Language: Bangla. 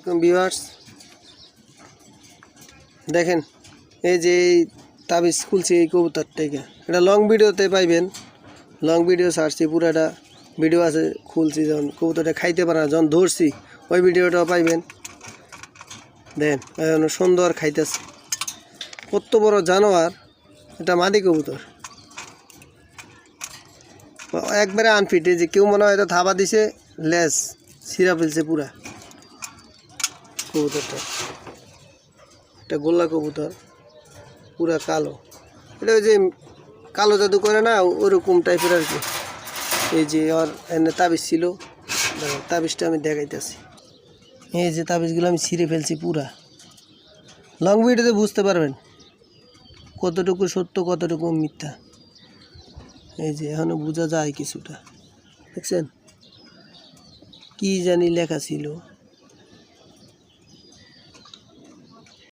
আলাইকুম ভিউয়ার্স, দেখেন এই যে তাবিজ খুলছি এই কবুতরটাকে। এটা লং ভিডিওতে পাইবেন, লং ভিডিও ছাড়ছি, পুরাটা ভিডিও আছে খুলছি যখন কবুতরটা খাইতে পারে না, যখন ধরছি ওই ভিডিওটাও পাইবেন। দেখেন এখন সুন্দর খাইতেছে, কত বড় জানোয়ার। এটা মাদি কবুতর, একবারে আনফিটে, যে কেউ মনে হয় এটা থাবা দিছে, লেজ ছিঁড়া ফেলছে পুরা কবুতরটা। এটা গোল্লা কবুতর, পুরা কালো। এটা ওই যে কালো জাদু করে না, ওরকম টাইপের আর কি। এই যে ওর এনে তাবিজ ছিল, তাবিজটা আমি দেখাইতেছি। এই যে তাবিজগুলো আমি ছিঁড়ে ফেলছি পুরা। লং ভিডিওতে বুঝতে পারবেন কতটুকু সত্য কতটুকু মিথ্যা। এই যে এখনো বোঝা যায় কিছুটা, দেখছেন কি জানি লেখা ছিল।